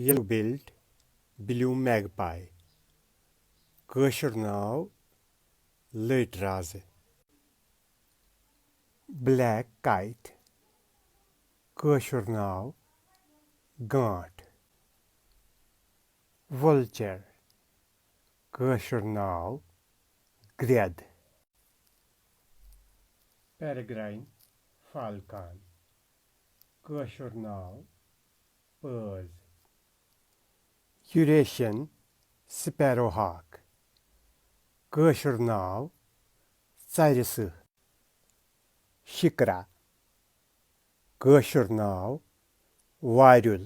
yellow-billed blue magpie کٲشُر ناو لٔٹۍ رازٕ black kite کٲشُر ناو گانٹھ vulture کٲشُر ناو گرٛٮ۪د peregrine falcon کٲشُر ناو پٲز Eurasian sparrowhawk کٲشُر ناو ژرِ سٕہہ شِکرا کٲشُر ناو وارِیُل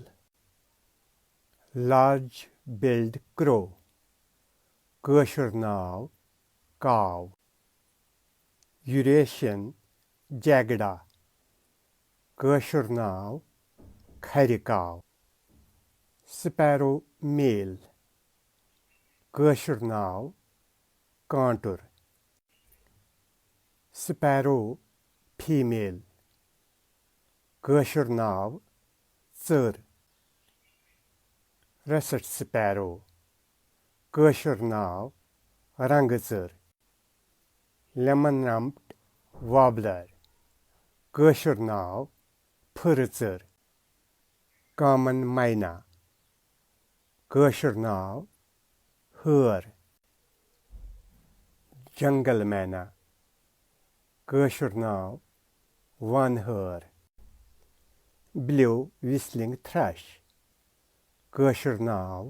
large billed crow کٲشُر ناو کاو Eurasian jaguar کٲشُر ناو کھرِ کاو sparrow male کٲشُر ناو کانٛٹُر sparrow female کٲشُر ناو ژٔر russet sparrow کٲشُر ناو رنٛگہٕ ژٔر lemon rumped warbler کٲشُر ناو پھٕرٕ ژٔر common myna کٲشُر ناو ہٲر جنگل مینا کٲشُر ناو ون ہٲر blue whistling thrush کٲشُر ناو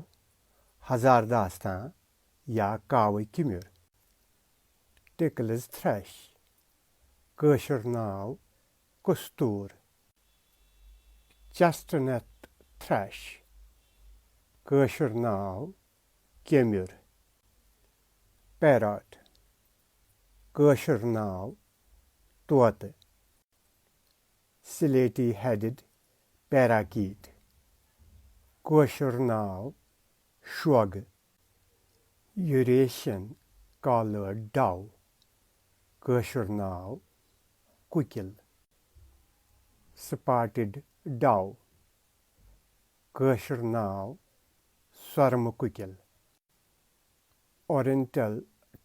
ہزار داستان یا کاوٕ کِمِر ٹِکلٕز تھرش کٲشُر ناو کُستوٗر چسٹنٹ تھرش کٲشُر ناو کیٚمِر پیرٹ کٲشُر ناو طوطہٕ سلیٹی ہیڈڈ پیراکیٹ کٲشُر ناو شوگہٕ یوٗریشین کالٲرڈ ڈو کٲشُر ناو کُکِل سپاٹِڈ ڈو کٲشُر ناو سۄرمہٕ کُکِل اورینٹل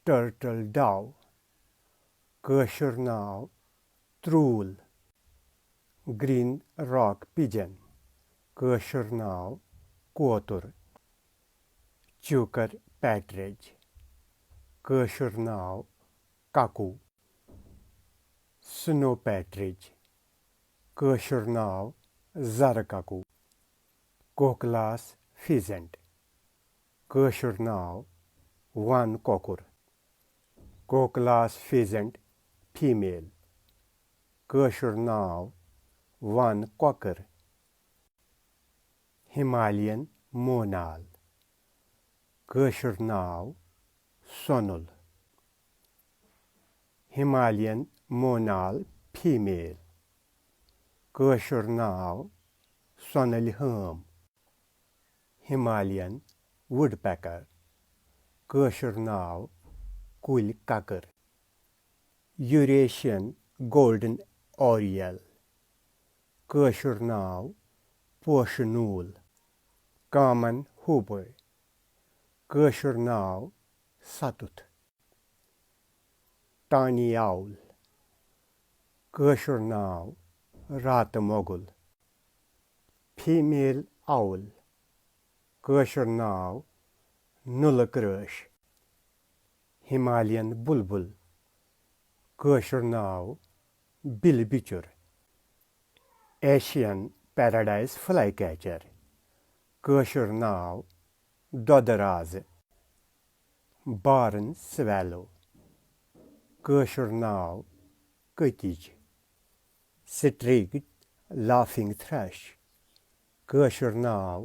ٹٔرٹل ڈو کٲشُر ناو تروٗل گریٖن راک پِجن کٲشُر ناو کوتُر چوٗکر پیٹریج کٲشُر ناو ککوٗ سنو پیٹریج کٲشُر ناو زرٕ ککوٗ کوکلاس فیزنٹ کٲشُر ناو ون کۄکُر کوکلاس فیزنٹ فیٖمیل کٲشُر ناو ون کۄکٕر ہمالین مونال کٲشُر ناو سۄنُل ہمالین مونال فیٖمیل کٲشُر ناو سۄنٕلۍ ہٲم ہمالین وُڈ پیکر کٲشُر ناو کُلۍ ککٕر یوٗریشین گولڈن اوریل کٲشُر ناو پوشہٕ نوٗل کامن ہوٗپٲے کٲشُر ناو ستُتھ ٹانی آوُل کٲشُر ناو راتہٕ مۄگُل فیٖمیل آوُل کٲشُر ناو نُلہٕ کرٛٲش ہمالین بُلبُل کٲشُر ناو بِلہٕ بِچُر ایشین پیراڈایز فلاے کیچر کٲشُر ناو دۄدٕ رازٕ بارن سویلو کٲشُر ناو کٔتِج سٹریکڈ لافنگ تھرش کٲشُر ناو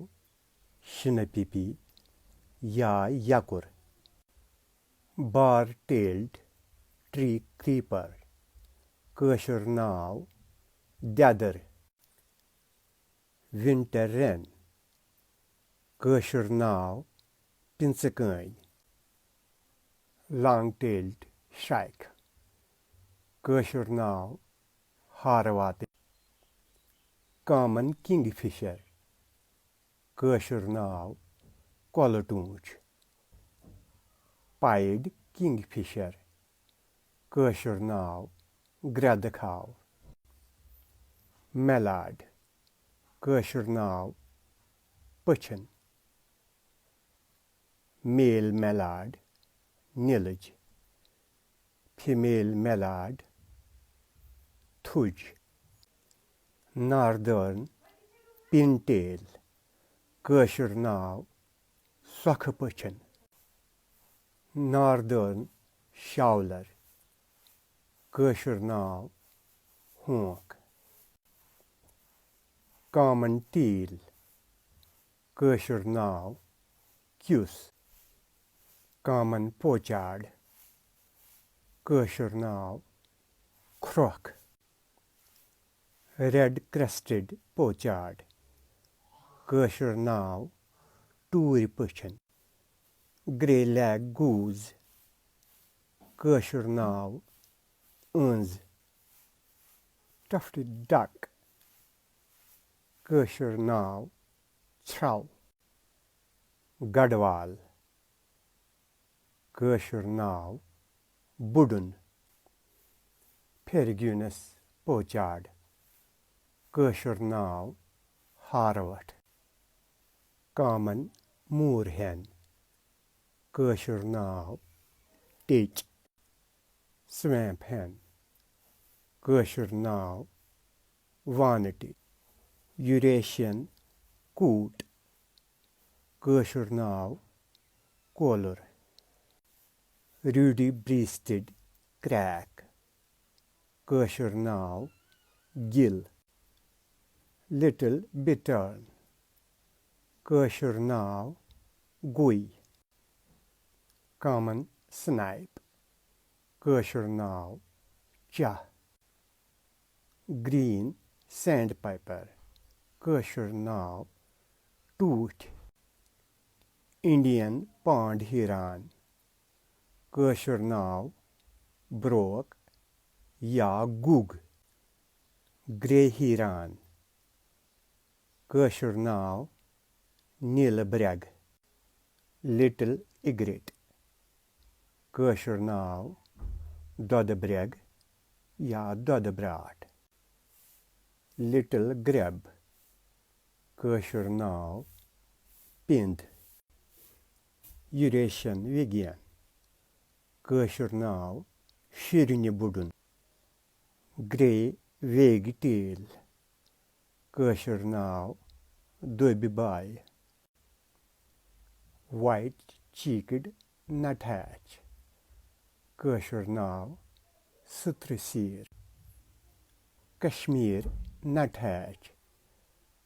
شِنہٕ پِپی یا یکُر بار ٹیلڈ ٹری کریٖپر کٲشُر ناو دٮ۪دٕر ونٹر رین کٲشُر ناو پِنژٕ کٲنۍ لانگ ٹیلڈ شرٛایک کٲشُر ناو ہارٕ واتٕنۍ کامن کنگ فشر Kashur Nav Kolatunch. Pied Kingfisher. Kashur Nav Gradakav. Mallard. Kashur Nav Puchin. Male mallard Nilaj. Female mallard Thuj. Northern Pintail. Kashur Nav Swakhapuchin. Northern Showler. Kashur Nav Honk. Common teal. Kashur Nav Cuse. Common pochard. Kashur Nav Crook. Red-crested pochard. Kashur Nav Tooripuchin. Grey-lag goose. Kashur Nav Unz. Tufted duck. Kashur Nav Chow. Gadwal. Kashur Nav Budun. Pergunus pochard. Kashur Nav Harvat. Common moorhen. Kashur Nav Teach. Swamp hen. Kashur Nav Vanity. Eurasian coot. Kashur Nav Color. Rudy-breasted crack. Kashur Nav Gill. Little bittern. Kashur Nav Gui. Common snipe. Kashur Nav Cha. Green sandpiper. Kashur Nav Toot. Indian pond heron. Kashur Nav Brook ya Gug. Grey heron. Kashur Nav Nilbreg. Little egret. Kashur Nav Dodbreg ya Dodbrat. Little grub. Kashur Nav Pind. Eurasian Vigian. Kashur Nav Shirinibudun. Grey wagtail. Kashur Nav Dobibai. White-cheeked nuthatch. Kashur Nav Sutrasir. Kashmir nuthatch.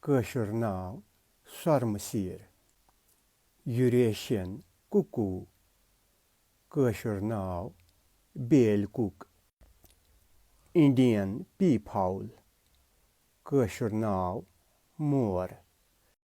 Kashur Nav Sarmasir. Eurasian cuckoo. Kashur Nav Balecook. Indian peafowl. Kashur Nav Moor.